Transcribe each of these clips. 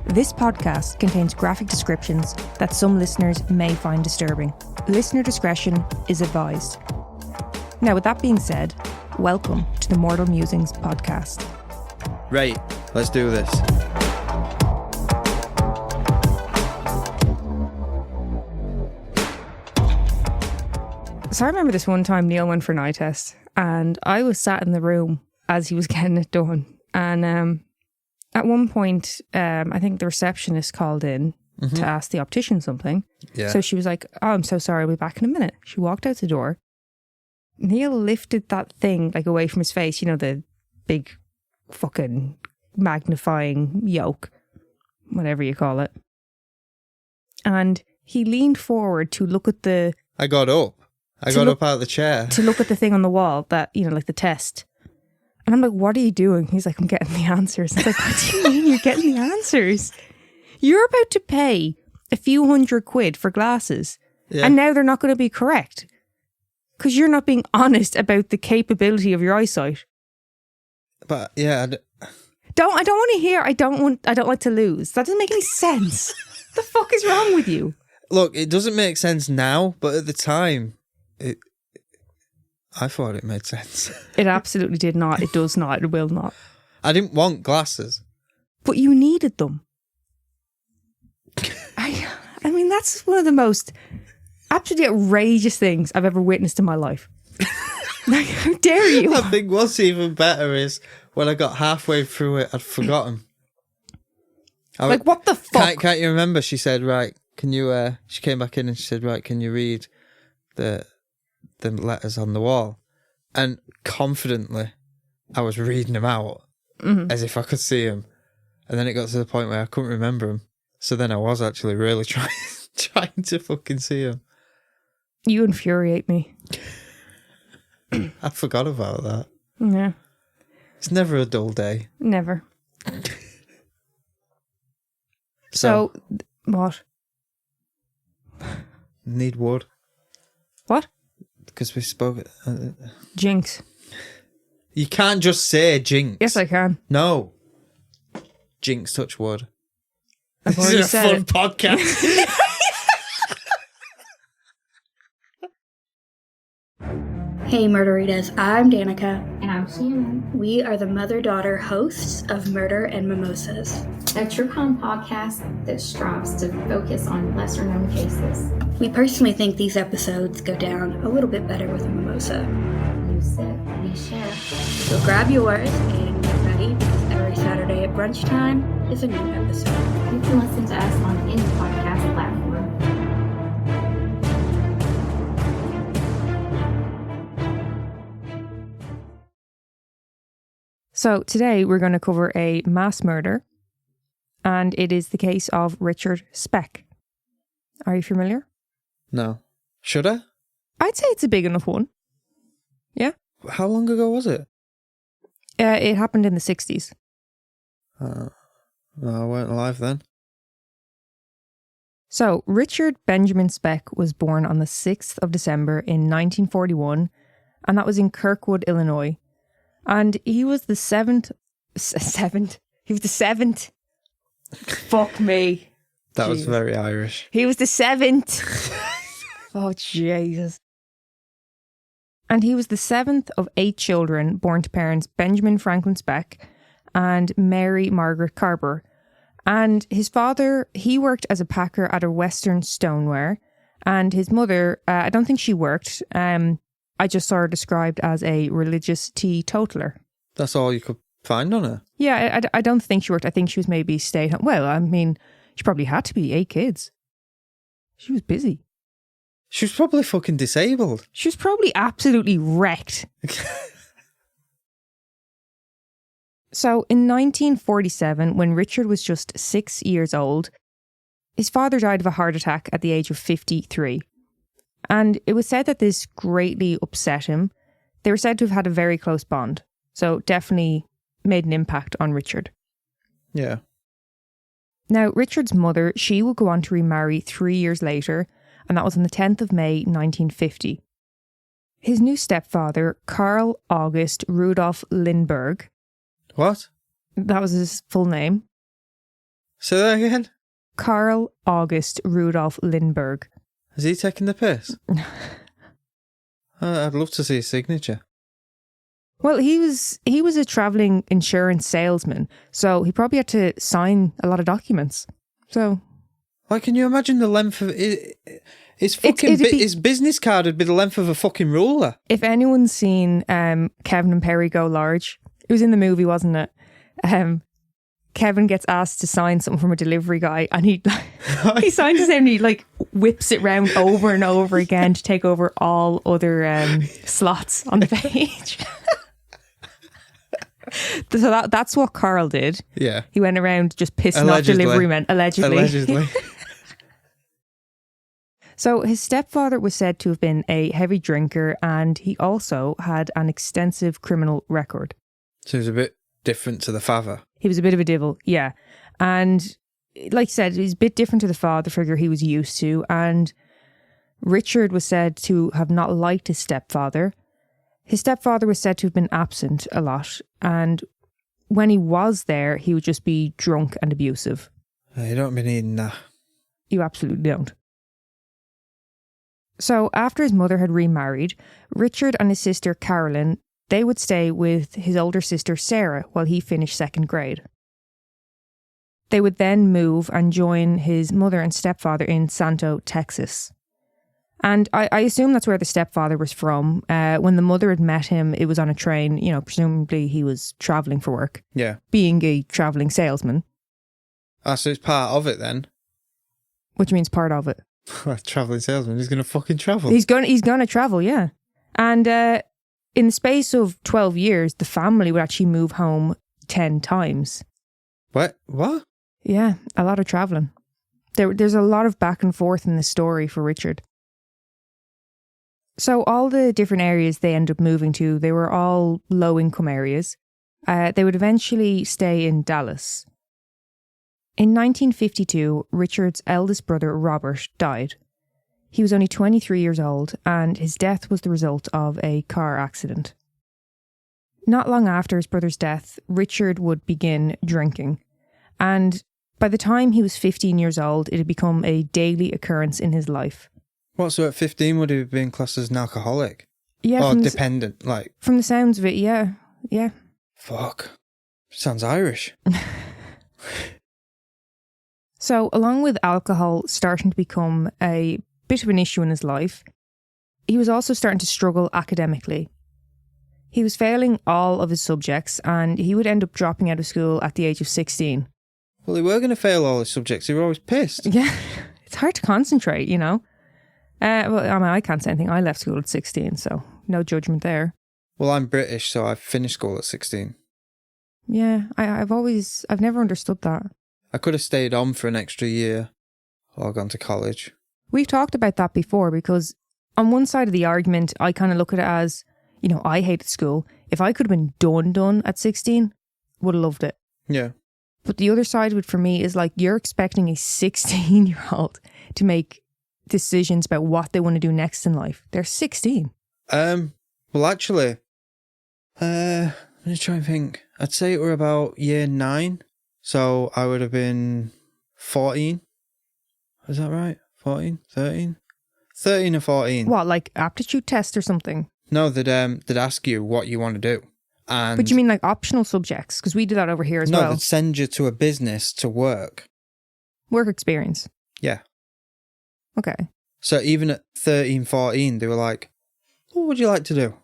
This podcast contains graphic descriptions that some listeners may find disturbing. Listener discretion is advised. Now, with that being said, welcome to the Mortal Musings podcast. Right, let's do this. So I remember this one time Neil went for an eye test and I was sat in the room as he was getting it done. And at one point, I think the receptionist called in to ask the optician something. Yeah. So she was like, "Oh, I'm so sorry, I'll be back in a minute." She walked out the door. Neil lifted that thing like away from his face, you know, the big fucking magnifying yoke, whatever you call it. And he leaned forward to look at the... I got up. I got up out of the chair. To look at the thing on the wall, that, you know, like the test. And I'm like, "What are you doing?" He's like, "I'm getting the answers." I was like, "What do you mean you're getting the answers? You're about to pay a few £100 for glasses, and now they're not going to be correct because you're not being honest about the capability of your eyesight." But yeah, I don't want to hear. I don't like to lose. That doesn't make any sense. The fuck is wrong with you? look, it doesn't make sense now, but at the time, I thought it made sense. It absolutely did not. It does not. It will not. I didn't want glasses. But you needed them. I mean, that's one of the most absolutely outrageous things I've ever witnessed in my life. Like, how dare you? I think what's even better is when I got halfway through it, I'd forgotten. Like, what the fuck? Can't you remember? She said, "Right, can you?" She came back in and she said, "Right, can you read the letters on the wall?" And confidently, I was reading them out as if I could see them. And then it got to the point where I couldn't remember them. So then I was actually really trying to fucking see them. You infuriate me. I forgot about that. Yeah. It's never a dull day. Never. So what? Need wood. What? Because we spoke... Jinx. You can't just say jinx. Yes, I can. No. Jinx, touch wood. I've This already is a said fun it. podcast. Hey Murderitas, I'm Danica. And I'm Shannon, We are the mother-daughter hosts of Murder and Mimosas. a true crime podcast that strives to focus on lesser-known cases. We personally think these episodes go down a little bit better with a mimosa. You sip, we share. So grab yours and get ready because every Saturday at brunch time is a new episode. You can listen to us on any podcast platform. So today we're going to cover a mass murder, and it is the case of Richard Speck. Are you familiar? No. Should I? I'd say it's a big enough one. Yeah? How long ago was it? It happened in the 60s. I weren't alive then. So, Richard Benjamin Speck was born on the 6th of December in 1941, and that was in Kirkwood, Illinois. And he was the seventh. He was the seventh. Fuck me. That was Jesus. very Irish. He was the seventh. Oh, Jesus. And he was the seventh of 8 children born to parents Benjamin Franklin Speck and Mary Margaret Carber. And his father, he worked as a packer at a Western stoneware. And his mother, I don't think she worked. I just saw her described as a religious teetotaler. That's all you could find on her. Yeah, I don't think she worked. I think she was maybe stay at home. Well, I mean, she probably had to be 8 kids. She was busy. She was probably fucking disabled. She was probably absolutely wrecked. So in 1947, when Richard was just 6 years old, his father died of a heart attack at the age of 53. And it was said that this greatly upset him. They were said to have had a very close bond. So definitely made an impact on Richard. Yeah. Now, Richard's mother, she would go on to remarry 3 years later, and that was on the 10th of May, 1950. His new stepfather, Karl August Rudolf Lindbergh. What? That was his full name. Say that again? Karl August Rudolf Lindbergh. Is he taking the piss? I'd love to see his signature. Well, he was a travelling insurance salesman, so he probably had to sign a lot of documents. So, like, can you imagine the length of it? His business card would be the length of a fucking ruler. If anyone's seen Kevin and Perry Go Large, it was in the movie, wasn't it? Kevin gets asked to sign something from a delivery guy, and he signs it and he like whips it round over and over again to take over all other slots on the page. So that's what Karl did. Yeah. He went around just pissing off delivery men, allegedly. So his stepfather was said to have been a heavy drinker, and he also had an extensive criminal record. So he was a bit different to the father. He was a bit of a devil, yeah. And like I said, he's a bit different to the father figure he was used to. And Richard was said to have not liked his stepfather. His stepfather was said to have been absent a lot. And when he was there, he would just be drunk and abusive. You don't be needing that. You absolutely don't. So after his mother had remarried, Richard and his sister Carolyn, they would stay with his older sister Sarah while he finished second grade. They would then move and join his mother and stepfather in Santo, Texas. And I assume that's where the stepfather was from. When the mother had met him, it was on a train. You know, presumably he was travelling for work. Yeah. Being a travelling salesman. Ah, so it's part of it then? Which means part of it. Travelling salesman, he's going to fucking travel. He's going to travel, yeah. And in the space of 12 years, the family would actually move home 10 times. What? Yeah, a lot of travelling. There's a lot of back and forth in this story for Richard. So all the different areas they ended up moving to, they were all low-income areas. They would eventually stay in Dallas. In 1952, Richard's eldest brother, Robert, died. He was only 23 years old, and his death was the result of a car accident. Not long after his brother's death, Richard would begin drinking. And by the time he was 15 years old, it had become a daily occurrence in his life. What, so at 15 would he have been classed as an alcoholic? Yeah. Or dependent, like? From the sounds of it, yeah. Yeah. Fuck. Sounds Irish. So, along with alcohol starting to become a bit of an issue in his life, he was also starting to struggle academically. He was failing all of his subjects, and he would end up dropping out of school at the age of 16. Well, he were going to fail all his subjects. He were always pissed. Yeah, it's hard to concentrate, you know. Well, I mean, I can't say anything. I left school at 16, so no judgment there. Well, I'm British, so I finished school at 16. Yeah, I've never understood that. I could have stayed on for an extra year or gone to college. We've talked about that before because on one side of the argument, I kind of look at it as, you know, I hated school. If I could have been done at 16, would have loved it. Yeah. But the other side of it for me is like you're expecting a 16-year-old to make decisions about what they want to do next in life. They're 16. Well, actually, let me try and think. I'd say it were about year 9. So I would have been 14. Is that right? 14? 13? 13 or 14. What, like aptitude test or something? No, they'd ask you what you want to do. And but you mean like optional subjects? Because we do that over here as no, well. No, they'd send you to a business to work. Work experience? Yeah. Okay. So even at 13, 14, they were like, what would you like to do?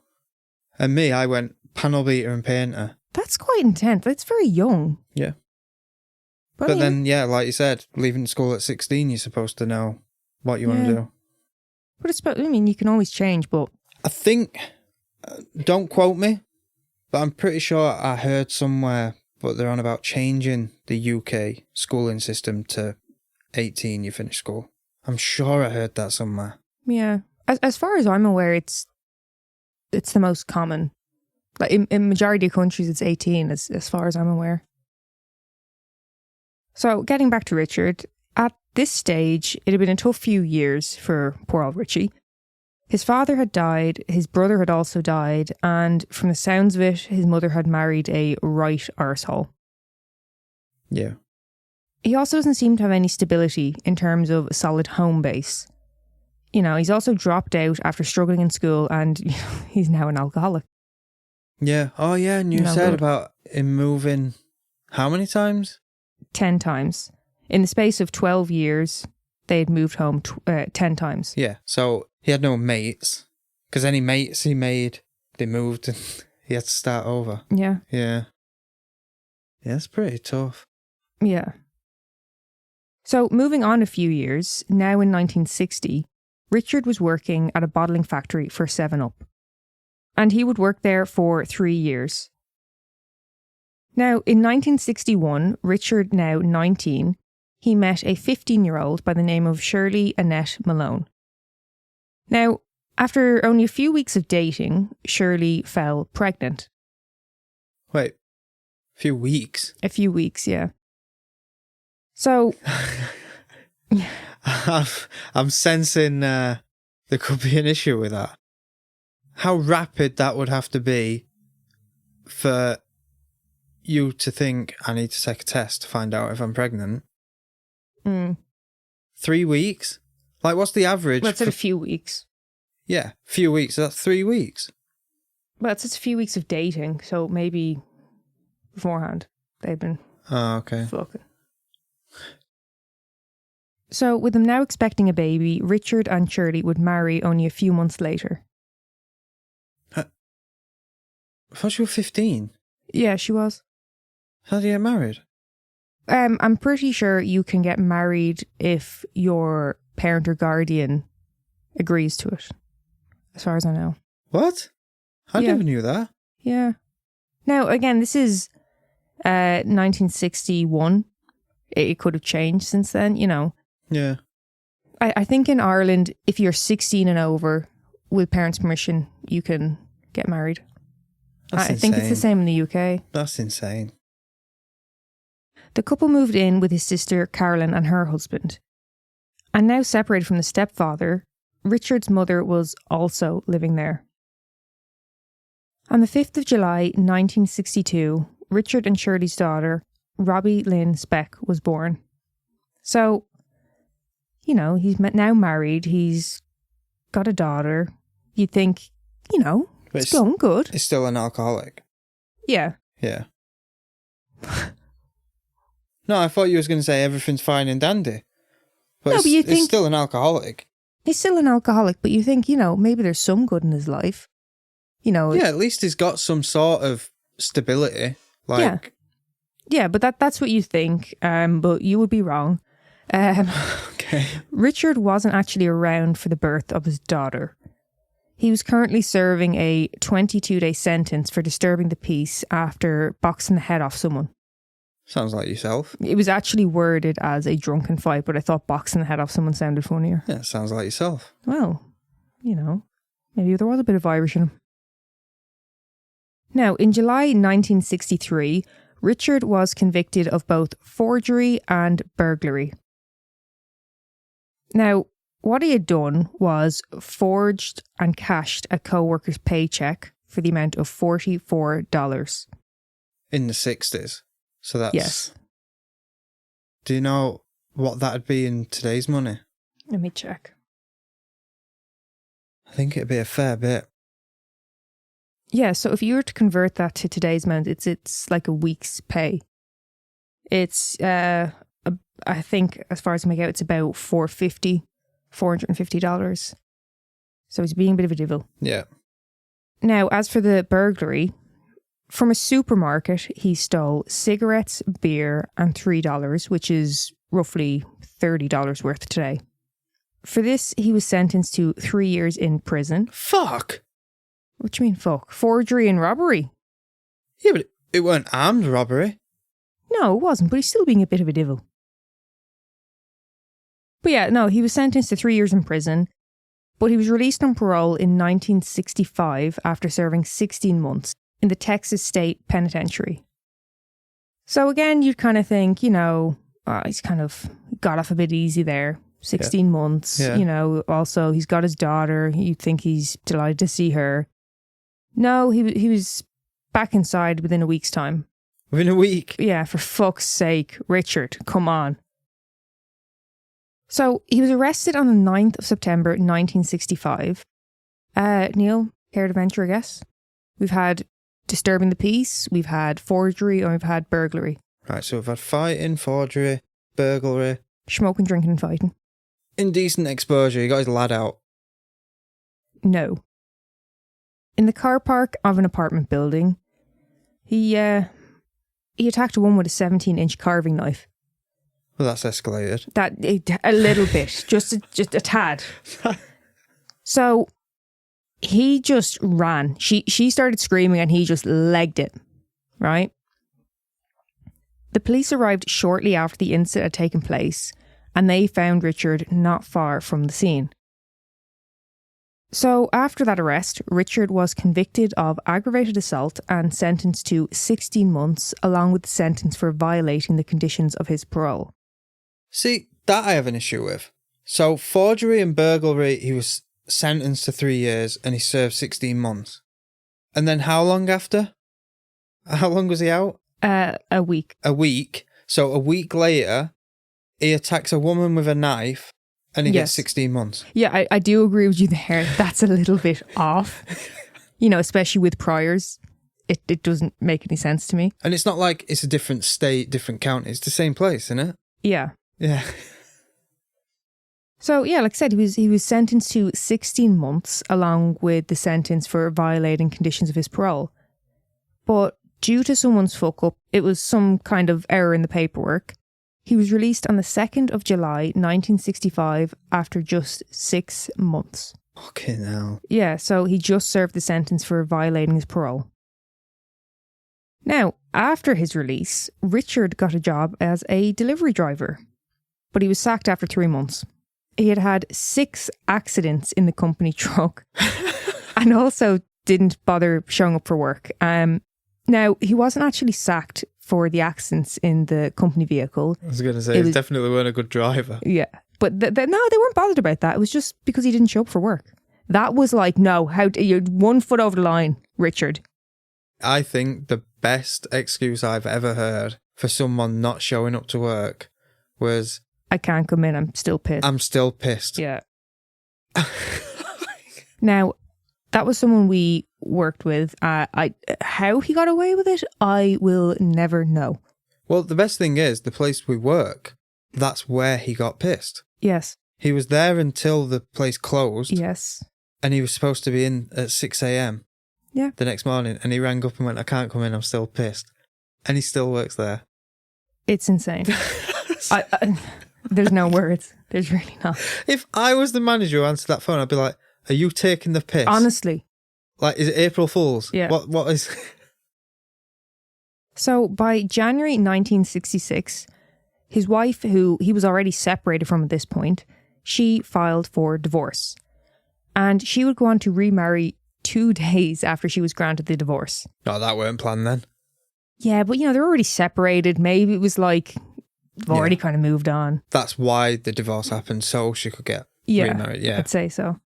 And me, I went panel beater and painter. That's quite intense. That's very young. Yeah. But then, yeah, like you said, leaving school at 16, you're supposed to know what you want to do. But I mean, you can always change, but... I think, don't quote me, but I'm pretty sure I heard somewhere, but they're on about changing the UK schooling system to 18, you finish school. I'm sure I heard that somewhere. Yeah. As far as I'm aware, it's the most common. Like in majority of countries, it's 18, as far as I'm aware. So, getting back to Richard, at this stage, it had been a tough few years for poor old Richie. His father had died, his brother had also died, and from the sounds of it, his mother had married a right arsehole. Yeah. He also doesn't seem to have any stability in terms of a solid home base. You know, he's also dropped out after struggling in school and he's now an alcoholic. Yeah. Oh, yeah. And you No said good. about him moving how many times? 10 times. In the space of 12 years, they had moved home 10 times. Yeah. So he had no mates. Because any mates he made, they moved and he had to start over. Yeah. Yeah. Yeah, it's pretty tough. Yeah. So moving on a few years, now in 1960, Richard was working at a bottling factory for 7-Up. And he would work there for 3 years. Now, in 1961, Richard, now 19, he met a 15-year-old by the name of Shirley Annette Malone. Now, after only a few weeks of dating, Shirley fell pregnant. Wait, a few weeks? A few weeks, yeah. So, I'm sensing there could be an issue with that. How rapid that would have to be for you to think, I need to take a test to find out if I'm pregnant. 3 weeks? Like, what's the average? let's say a few weeks. Yeah, few weeks. That's 3 weeks. Well, it's just a few weeks of dating, so maybe beforehand they'd been Oh, okay. fucking. So, with them now expecting a baby, Richard and Shirley would marry only a few months later. I thought you were 15. Yeah, she was. How do you get married? I'm pretty sure you can get married if your parent or guardian agrees to it, as far as I know. What? I Yeah. never knew that. Yeah. Now, again, this is 1961. It could have changed since then, you know. Yeah. I think in Ireland, if you're 16 and over, with parents' permission, you can get married. That's I think it's the insane. same in the UK. That's insane. The couple moved in with his sister Carolyn and her husband. And now separated from the stepfather, Richard's mother was also living there. On the 5th of July 1962, Richard and Shirley's daughter, Robbie Lynn Speck, was born. So, you know, he's now married, he's got a daughter. You'd think, you know, But it's going good. It's still an alcoholic. Yeah. Yeah. No, I thought you was going to say everything's fine and dandy. But No, it's, but you it's think- still an alcoholic. He's still an alcoholic, but you think, you know, maybe there's some good in his life. You know, Yeah, at least he's got some sort of stability. Like, yeah, but that's what you think. But you would be wrong. okay. Richard wasn't actually around for the birth of his daughter. He was currently serving a 22-day sentence for disturbing the peace after boxing the head off someone. Sounds like yourself. It was actually worded as a drunken fight, but I thought boxing the head off someone sounded funnier. Yeah, sounds like yourself. Well, you know, maybe there was a bit of Irish in him. Now, in July 1963, Richard was convicted of both forgery and burglary. Now, what he had done was forged and cashed a co-worker's paycheck for the amount of $44. In the 60s. So that's... Yes. Do you know what that'd be in today's money? Let me check. I think it'd be a fair bit. Yeah, so if you were to convert that to today's amount, it's like a week's pay. It's, I think, as far as I make out, it's about $450. So he's being a bit of a devil. Yeah. Now, as for the burglary, from a supermarket, he stole cigarettes, beer, and $3, which is roughly $30 worth today. For this, he was sentenced to 3 years in prison. Fuck! What do you mean, fuck? Forgery and robbery? Yeah, but it weren't armed robbery. No, it wasn't, but he's still being a bit of a devil. But yeah, no, he was sentenced to 3 years in prison, but he was released on parole in 1965 after serving 16 months in the Texas State Penitentiary. So again, you'd kind of think, you know, he's kind of got off a bit easy there. 16 months, Yeah. you know, also he's got his daughter. You'd think he's delighted to see her. No, he was back inside within a week's time. Within a week? Yeah, for fuck's sake. Richard, come on. So he was arrested on the 9th of September 1965. Neil, care to venture a guess? We've had disturbing the peace, we've had forgery, and we've had burglary. Right, so we've had fighting, forgery, burglary. Smoking, drinking and fighting. Indecent exposure. He got his lad out. No. In the car park of an apartment building, he attacked a woman with a 17-inch carving knife. Well, that's escalated. A little bit, just a tad. So he just ran. She started screaming and he just legged it, right? The police arrived shortly after the incident had taken place and they found Richard not far from the scene. So after that arrest, Richard was convicted of aggravated assault and sentenced to 16 months along with the sentence for violating the conditions of his parole. See, that I have an issue with. So forgery and burglary, he was sentenced to 3 years and he served 16 months. And then how long after? How long was he out? A week. A week. So a week later, he attacks a woman with a knife and he gets 16 months. Yeah, I do agree with you there. That's a little bit off. Especially with priors. It doesn't make any sense to me. And it's not like it's a different state, different county. It's the same place, isn't it? Yeah. Yeah. So, yeah, like I said, he was sentenced to 16 months along with the sentence for violating conditions of his parole. But due to someone's fuck up, it was some kind of error in the paperwork. He was released on the 2nd of July, 1965, after just 6 months. Fucking hell. Yeah, so he just served the sentence for violating his parole. Now, after his release, Richard got a job as a delivery driver, but he was sacked after 3 months. He had had 6 accidents in the company truck and also didn't bother showing up for work. Now, he wasn't actually sacked for the accidents in the company vehicle. I was going to say, he definitely weren't a good driver. Yeah, but no, they weren't bothered about that. It was just because he didn't show up for work. That was like, no, you're 1 foot over the line, Richard. I think the best excuse I've ever heard for someone not showing up to work was, I can't come in, I'm still pissed. I'm still pissed. Yeah. Now, that was someone we worked with. How he got away with it, I will never know. Well, the best thing is, the place we work, that's where he got pissed. Yes. He was there until the place closed. Yes. And he was supposed to be in at 6 a.m. Yeah. The next morning. And he rang up and went, I can't come in, I'm still pissed. And he still works there. It's insane. There's no words. There's really not. If I was the manager who answered that phone, I'd be like, are you taking the piss? Honestly. Like, is it April Fool's? Yeah. What is... So by January 1966, his wife, who he was already separated from at this point, she filed for divorce. And she would go on to remarry 2 days after she was granted the divorce. Oh, that weren't planned then. Yeah, but they're already separated. Maybe it was like, they've already kind of moved on. That's why the divorce happened, so she could get remarried. Yeah, I'd say so.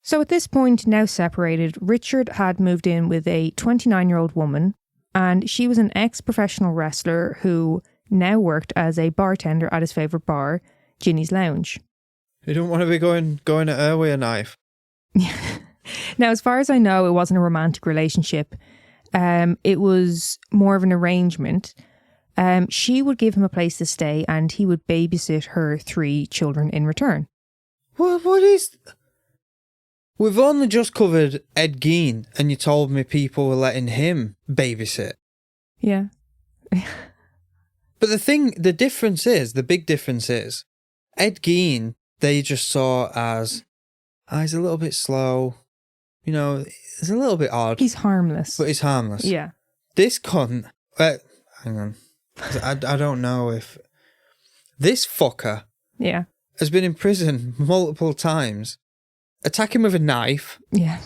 So at this point, now separated, Richard had moved in with a 29-year-old woman, and she was an ex-professional wrestler who now worked as a bartender at his favourite bar, Ginny's Lounge. You don't want to be going at her with a knife. Now, as far as I know, it wasn't a romantic relationship. It was more of an arrangement. She would give him a place to stay and he would babysit her 3 children in return. What is... We've only just covered Ed Gein and you told me people were letting him babysit. Yeah. But the difference is, the big difference is, Ed Gein, they just saw as, he's a little bit slow, he's a little bit odd. He's harmless. But he's harmless. Yeah. This cunt, hang on, I don't know if, this fucker has been in prison multiple times, attacking with a knife. Yeah.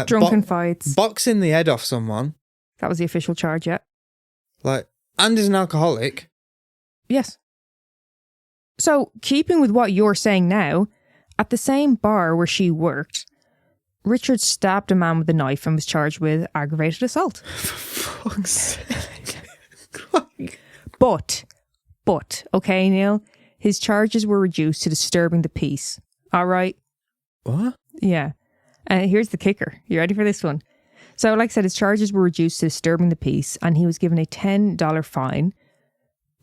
Drunken fights. Boxing the head off someone. That was the official charge, yeah. And is an alcoholic. Yes. So, keeping with what you're saying now, at the same bar where she worked, Richard stabbed a man with a knife and was charged with aggravated assault. For fuck's sake. But, okay, Neil, his charges were reduced to disturbing the peace. All right? What? Yeah. And here's the kicker. You ready for this one? So, like I said, his charges were reduced to disturbing the peace, and he was given a $10 fine,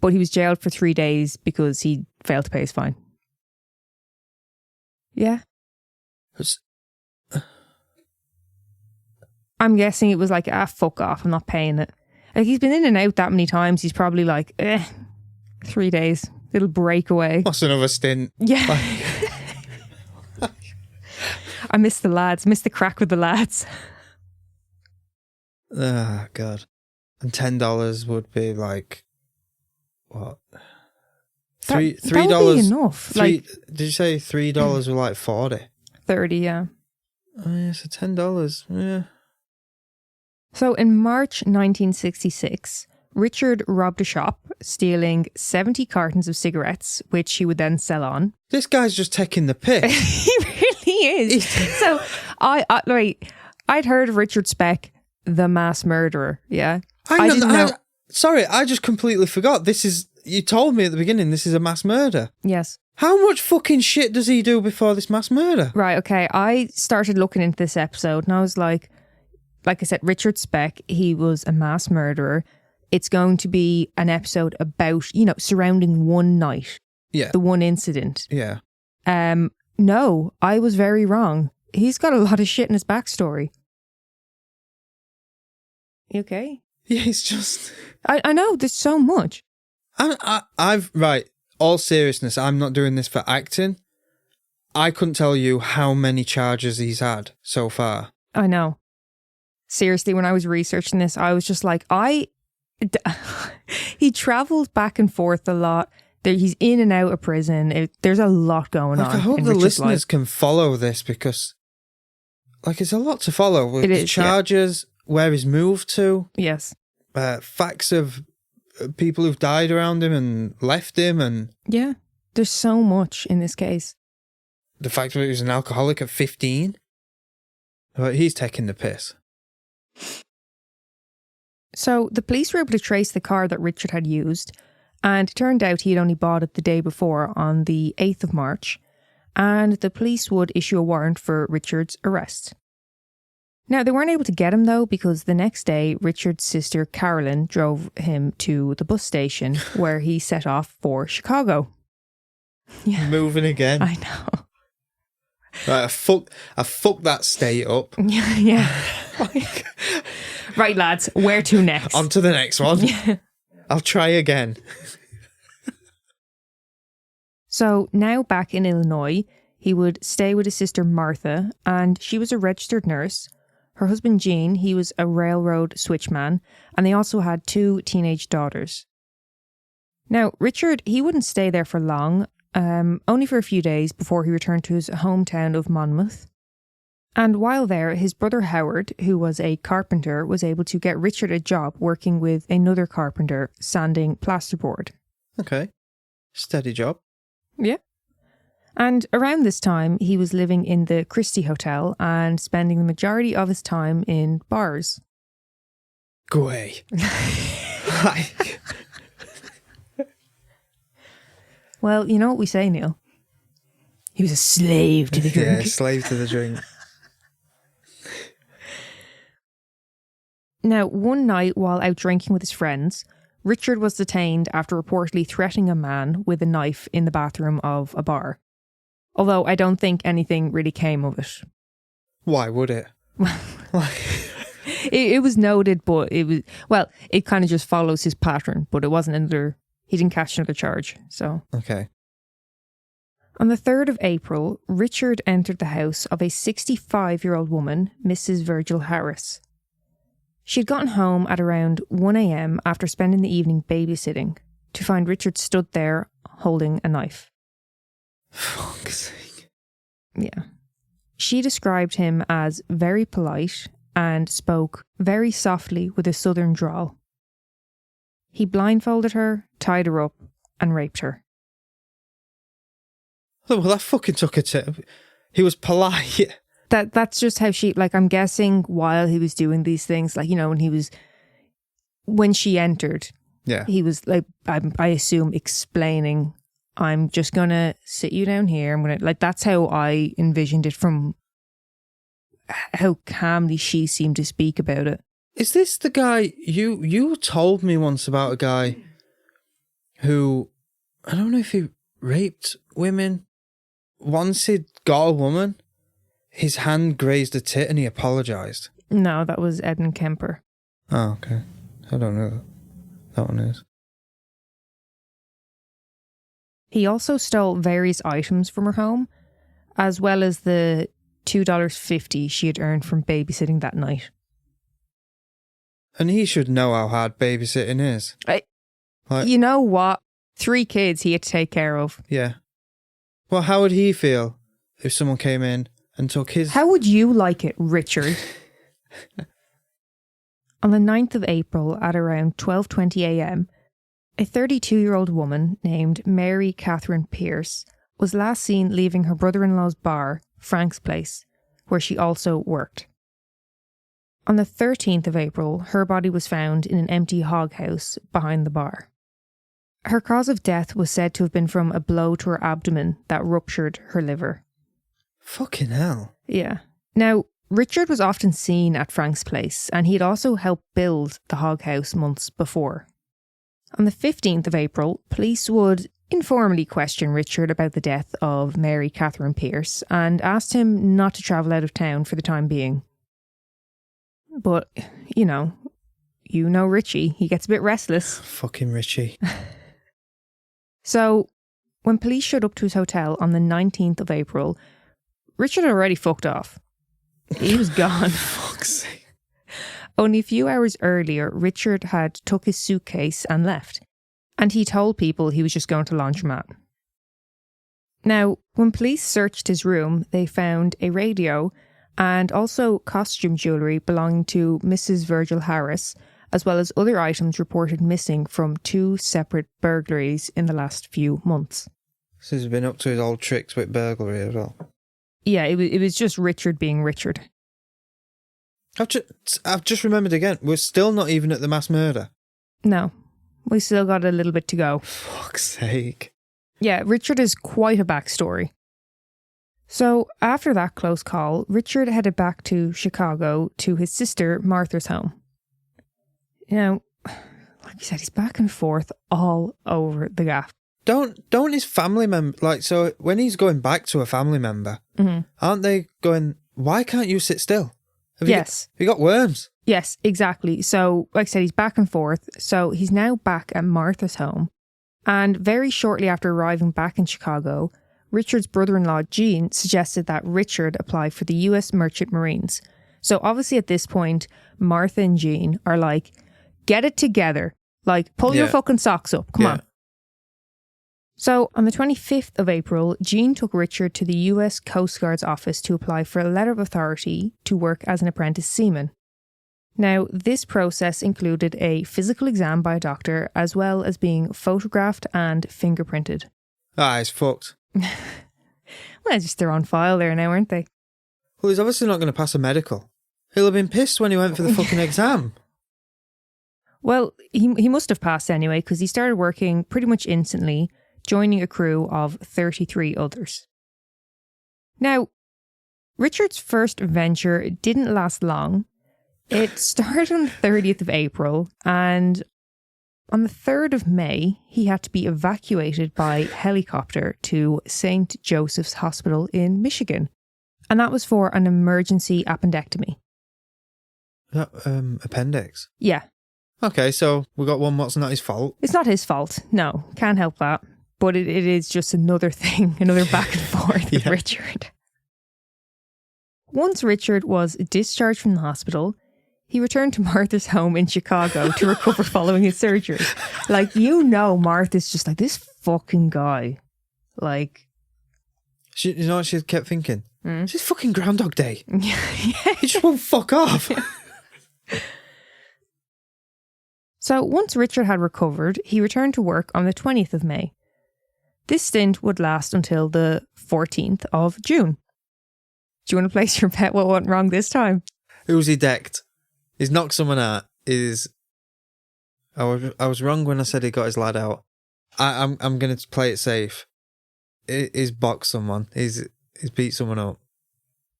but he was jailed for 3 days because he failed to pay his fine. Yeah. I'm guessing it was like, fuck off, I'm not paying it. Like, he's been in and out that many times, he's probably like, 3 days, little breakaway. What's another stint? Yeah. I miss the lads, miss the crack with the lads. Oh, God. And $10 would be like, what? That would $3 be enough. Did you say $3 were like 40? 30, yeah. Oh, yeah, so $10. Yeah. So in March 1966, Richard robbed a shop, stealing 70 cartons of cigarettes, which he would then sell on. This guy's just taking the piss. He really is. So I'd heard of Richard Speck, the mass murderer. Yeah. I didn't know. Sorry, I just completely forgot. You told me at the beginning this is a mass murder. Yes. How much fucking shit does he do before this mass murder? Right, okay. I started looking into this episode and I was like I said, Richard Speck, he was a mass murderer. It's going to be an episode about, surrounding one night. Yeah. The one incident. Yeah. No, I was very wrong. He's got a lot of shit in his backstory. You okay? Yeah, he's just... I know, there's so much. Right, all seriousness, I'm not doing this for acting. I couldn't tell you how many charges he's had so far. I know. Seriously, when I was researching this, I was just like, he travels back and forth a lot. He's in and out of prison. There's a lot going on. I hope the listeners can follow this because, it's a lot to follow. With the charges, where he's moved to. Yes. Facts of people who've died around him and left him, and yeah, there's so much in this case. The fact that he was an alcoholic at 15. But he's taking the piss. So the police were able to trace the car that Richard had used, and it turned out he had only bought it the day before, on the 8th of March, and the police would issue a warrant for Richard's arrest. Now, they weren't able to get him, though, because the next day, Richard's sister Carolyn drove him to the bus station where he set off for Chicago. Yeah. Moving again. I know. Right, I fucked that state up. Yeah. Right, lads, where to next? On to the next one. Yeah. I'll try again. So now back in Illinois, he would stay with his sister Martha, and she was a registered nurse. Her husband Gene, he was a railroad switchman, and they also had 2 teenage daughters. Now, Richard, he wouldn't stay there for long, only for a few days before he returned to his hometown of Monmouth. And while there, his brother Howard, who was a carpenter, was able to get Richard a job working with another carpenter, sanding plasterboard. Okay. Steady job. Yeah. And around this time, he was living in the Christie Hotel and spending the majority of his time in bars. Go away. Well, you know what we say, Neil? He was a slave to the drink. Yeah, slave to the drink. Now, one night while out drinking with his friends, Richard was detained after reportedly threatening a man with a knife in the bathroom of a bar. Although I don't think anything really came of it. Why would it? It was noted, but it kind of just follows his pattern, but it wasn't he didn't catch another charge, so. Okay. On the 3rd of April, Richard entered the house of a 65-year-old woman, Mrs. Virgil Harris. She had gotten home at around 1 a.m. after spending the evening babysitting, to find Richard stood there holding a knife. Fuck's sake. Yeah. She described him as very polite and spoke very softly with a southern drawl. He blindfolded her, tied her up, and raped her. Oh, well, that fucking took a tip. He was polite. That's just how she, like, I'm guessing while he was doing these things, like, you know, when she entered, Yeah. he was like, I assume explaining, I'm just going to sit you down here. I'm going to, like, that's how I envisioned it from how calmly she seemed to speak about it. Is this the guy you told me once about a guy who, I don't know if he raped women. Once he'd got a woman, his hand grazed a tit and he apologised. No, that was Edmund Kemper. Oh, okay. I don't know that one is. He also stole various items from her home, as well as the $2.50 she had earned from babysitting that night. And he should know how hard babysitting is. You know what? 3 kids he had to take care of. Yeah. Well, how would he feel if someone came in and took his... How would you like it, Richard? On the 9th of April at around 12:20 a.m, a 32-year-old woman named Mary Catherine Pierce was last seen leaving her brother-in-law's bar, Frank's Place, where she also worked. On the 13th of April, her body was found in an empty hog house behind the bar. Her cause of death was said to have been from a blow to her abdomen that ruptured her liver. Fucking hell. Yeah. Now, Richard was often seen at Frank's Place, and he'd also helped build the hog house months before. On the 15th of April, police would informally question Richard about the death of Mary Catherine Pierce and asked him not to travel out of town for the time being. But, you know Richie, he gets a bit restless. Fucking Richie. So, when police showed up to his hotel on the 19th of April, Richard had already fucked off. He was gone. Fuck's sake. Only a few hours earlier, Richard had took his suitcase and left. And he told people he was just going to laundromat. Now, when police searched his room, they found a radio and also costume jewellery belonging to Mrs. Virgil Harris, as well as other items reported missing from 2 separate burglaries in the last few months. So he's been up to his old tricks with burglary as well. Yeah, it was just Richard being Richard. I've just remembered again, we're still not even at the mass murder. No, we still got a little bit to go. Fuck's sake. Yeah, Richard is quite a backstory. So, after that close call, Richard headed back to Chicago to his sister Martha's home. You know, like you said, he's back and forth all over the gaff. Don't his family member, like, so when he's going back to a family member, aren't they going, why can't you sit still? Have you got worms? Yes, exactly. So, like I said, he's back and forth. So, he's now back at Martha's home. And very shortly after arriving back in Chicago, Richard's brother-in-law, Gene, suggested that Richard apply for the US Merchant Marines. So, obviously at this point, Martha and Gene are like, get it together. Like, pull your fucking socks up. Come on. So, on the 25th of April, Gene took Richard to the US Coast Guard's office to apply for a letter of authority to work as an apprentice seaman. Now, this process included a physical exam by a doctor, as well as being photographed and fingerprinted. Ah, he's fucked. Well, just they're on file there now, aren't they? Well, he's obviously not going to pass a medical. He'll have been pissed when he went for the fucking exam. Well, he must have passed anyway, because he started working pretty much instantly, joining a crew of 33 others. Now, Richard's first venture didn't last long. It started on the 30th of April, and on the 3rd of May, he had to be evacuated by helicopter to St. Joseph's Hospital in Michigan. And that was for an emergency appendectomy. That, appendix? Yeah. Okay, so we got one what's not his fault. It's not his fault. No, can't help that. But it is just another thing, another back and forth with Richard. Once Richard was discharged from the hospital, he returned to Martha's home in Chicago to recover following his surgery. Like, Martha's just like, this fucking guy. Like... You know what she kept thinking? It's fucking Groundhog Day. Yeah. He just won't fuck off. So once Richard had recovered, he returned to work on the 20th of May. This stint would last until the 14th of June. Do you want to place your bet what went wrong this time? Who's he decked? He's knocked someone out. I was wrong when I said he got his lad out. I'm going to play it safe. He's boxed someone. He's beat someone up.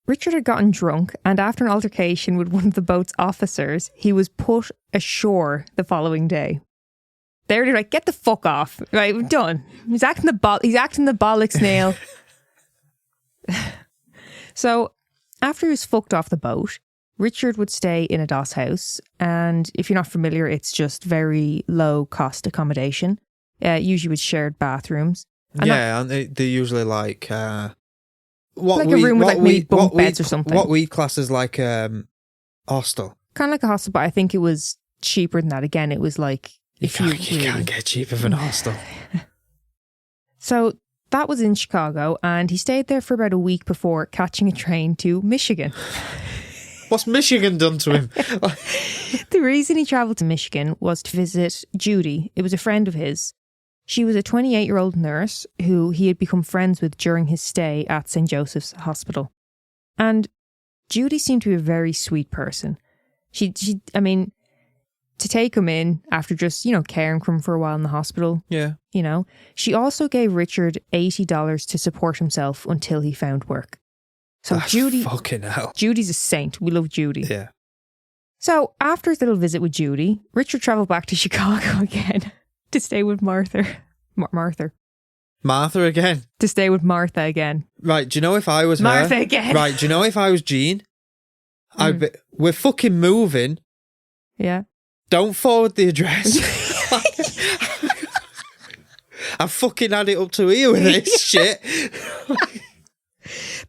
Richard had gotten drunk, and after an altercation with one of the boat's officers, he was put ashore the following day. They're like, get the fuck off. Right, we're done. He's acting the bollocks nail. So, after he was fucked off the boat, Richard would stay in a doss house, and if you're not familiar, it's just very low cost accommodation, usually with shared bathrooms. And and they're usually like a room with maybe bunk beds or something. What we class as like hostel. Kind of like a hostel, but I think it was cheaper than that. Again, it was like You can't get cheaper than a hostel. So that was in Chicago, and he stayed there for about a week before catching a train to Michigan. What's Michigan done to him? The reason he travelled to Michigan was to visit Judy. It was a friend of his. She was a 28-year-old nurse who he had become friends with during his stay at St. Joseph's Hospital. And Judy seemed to be a very sweet person. She to take him in after just, caring for him for a while in the hospital. Yeah. She also gave Richard $80 to support himself until he found work. So fucking hell. Judy's a saint. We love Judy. Yeah. So after his little visit with Judy, Richard travelled back to Chicago again to stay with Martha. Martha again? To stay with Martha again. Right, do you know if I was Martha her? again. Right, do you know if I was Jean? We're fucking moving. Yeah. Don't forward the address. I fucking had it up to here with this shit.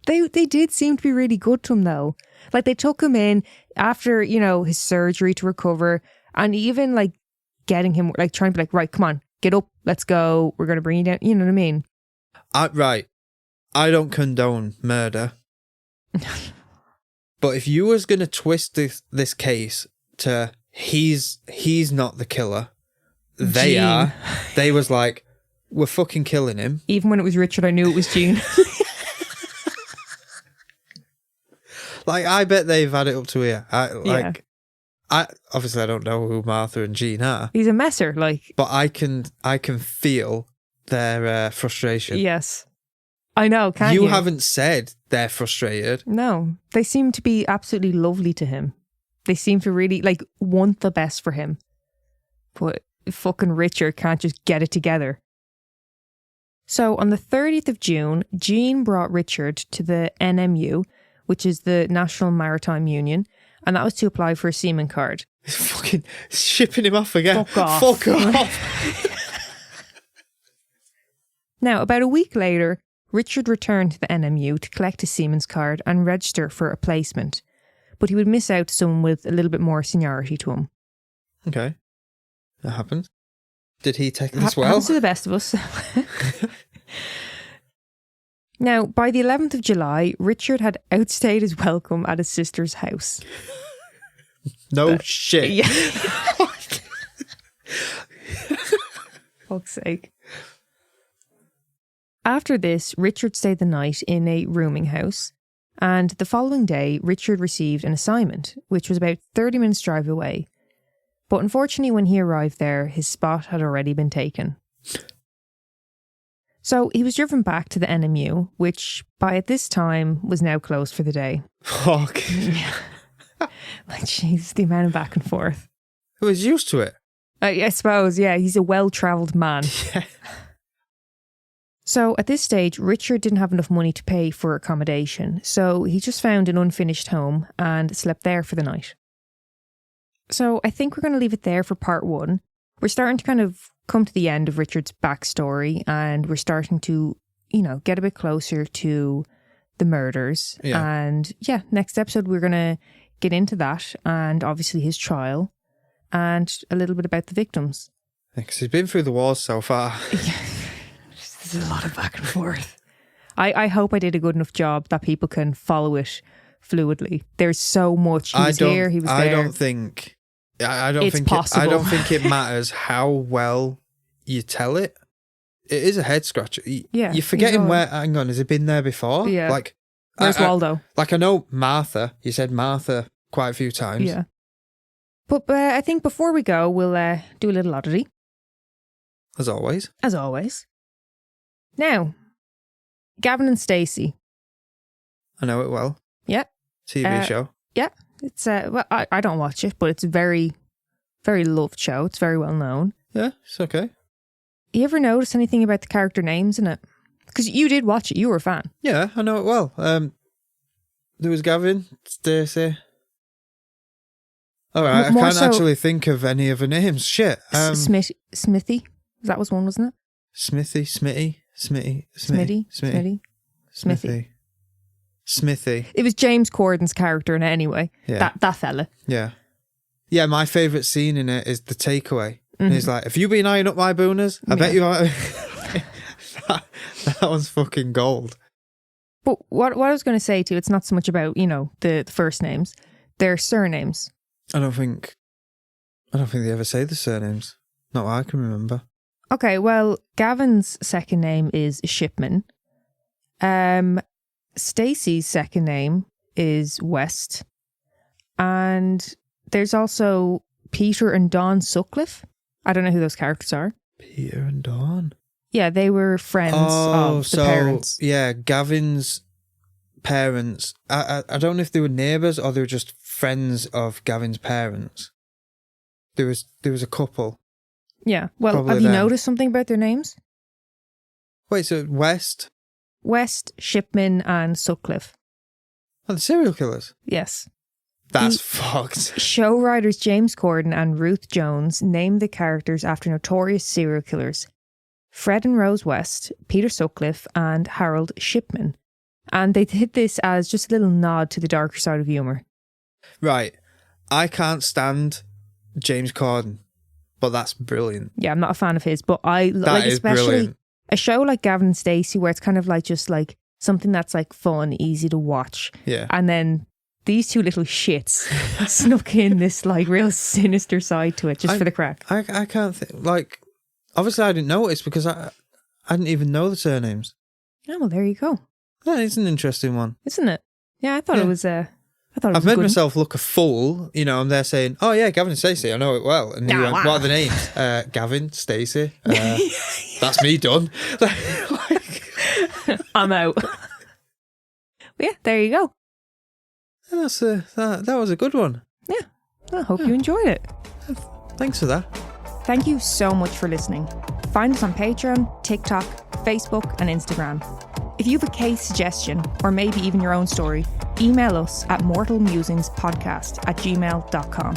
They did seem to be really good to him though. Like they took him in after, his surgery to recover, and even like getting him, like trying to be like, right, come on, get up, let's go, we're going to bring you down. You know what I mean? Right. I don't condone murder. But if you was going to twist this case to he's not the killer, they Jean. are. They was like, we're fucking killing him. Even when it was Richard, I knew it was Jean. Like, I bet they've had it up to here. I obviously I don't know who Martha and Jean are. He's a messer, like. But I can feel their frustration. Yes. I know, can't you? You haven't said they're frustrated. No. They seem to be absolutely lovely to him. They seem to really, want the best for him. But fucking Richard can't just get it together. So on the 30th of June, Jean brought Richard to the NMU, which is the National Maritime Union, and that was to apply for a seaman card. Fucking shipping him off again. Fuck off. Now, about a week later, Richard returned to the NMU to collect his seaman's card and register for a placement, but he would miss out to someone with a little bit more seniority to him. Okay. That happened. Did he take this well? Happens to the best of us. Now, by the 11th of July, Richard had outstayed his welcome at his sister's house. No shit. Yeah. Fuck's sake. After this, Richard stayed the night in a rooming house, and the following day, Richard received an assignment, which was about 30 minutes' drive away. But unfortunately, when he arrived there, his spot had already been taken. So he was driven back to the NMU, which by at this time was now closed for the day. Fuck. Yeah. Jeez, the amount of back and forth. He was used to it. I suppose, yeah, he's a well-travelled man. Yeah. So at this stage, Richard didn't have enough money to pay for accommodation, so he just found an unfinished home and slept there for the night. So I think we're going to leave it there for part one. We're starting to kind of come to the end of Richard's backstory, and we're starting to, get a bit closer to the murders. Yeah. And next episode we're going to get into that, and obviously his trial, and a little bit about the victims. Because he's been through the wars so far. There's a lot of back and forth. I hope I did a good enough job that people can follow it fluidly. There's so much. He was there. I don't think it matters how well you tell it. It is a head scratcher. Yeah, You're forgetting where. Hang on, has it been there before? Yeah. Like, Where's Waldo? I know Martha. You said Martha quite a few times. Yeah. But I think before we go, we'll do a little oddity. As always. As always. Now, Gavin and Stacey. I know it well. Yeah. TV show. Yeah. It's well, I don't watch it, but it's a very, very loved show. It's very well known. Yeah, it's okay. You ever notice anything about the character names in it? Because you did watch it. You were a fan. Yeah, I know it well. There was Gavin, Stacey. All right, I can't actually think of any of the names. Shit. Smithy. That was one, wasn't it? Smithy. It was James Corden's character in it anyway. Yeah. That fella. Yeah. Yeah, my favourite scene in it is the takeaway. And he's like, have you been eyeing up my booners? I bet you are. that was fucking gold. But what I was going to say to you, it's not so much about, the first names. Their surnames. I don't think they ever say the surnames. Not what I can remember. Okay, well, Gavin's second name is Shipman. Stacey's second name is West. And there's also Peter and Dawn Sutcliffe. I don't know who those characters are. Peter and Dawn? Yeah, they were friends of the parents. Yeah, Gavin's parents. I don't know if they were neighbours or they were just friends of Gavin's parents. There was a couple. Yeah. Well, Probably have you them. noticed something about their names? Wait, so West? West, Shipman and Sutcliffe. Oh, the serial killers? Yes. That's fucked. Show writers James Corden and Ruth Jones named the characters after notorious serial killers Fred and Rose West, Peter Sutcliffe and Harold Shipman. And they did this as just a little nod to the darker side of humour. Right. I can't stand James Corden, but that's brilliant. Yeah, I'm not a fan of his, but I That like is especially brilliant. a show like Gavin and Stacey where it's kind of like just like something that's like fun, easy to watch. Yeah. And then these two little shits snuck in this like real sinister side to it just for the crack. I can't think, like, obviously I didn't notice because I didn't even know the surnames. Oh, well, there you go. That is an interesting one. Isn't it? Yeah, I thought it was I've made myself look a fool. I'm there saying, oh yeah, Gavin and Stacey, I know it well. And you went, what are the names? Gavin, Stacey. That's me done. I'm out. But yeah, there you go. That was a good one. Yeah, I hope you enjoyed it. Thanks for that. Thank you so much for listening. Find us on Patreon, TikTok, Facebook and Instagram. If you have a case suggestion or maybe even your own story, email us at mortalmusingspodcast@gmail.com.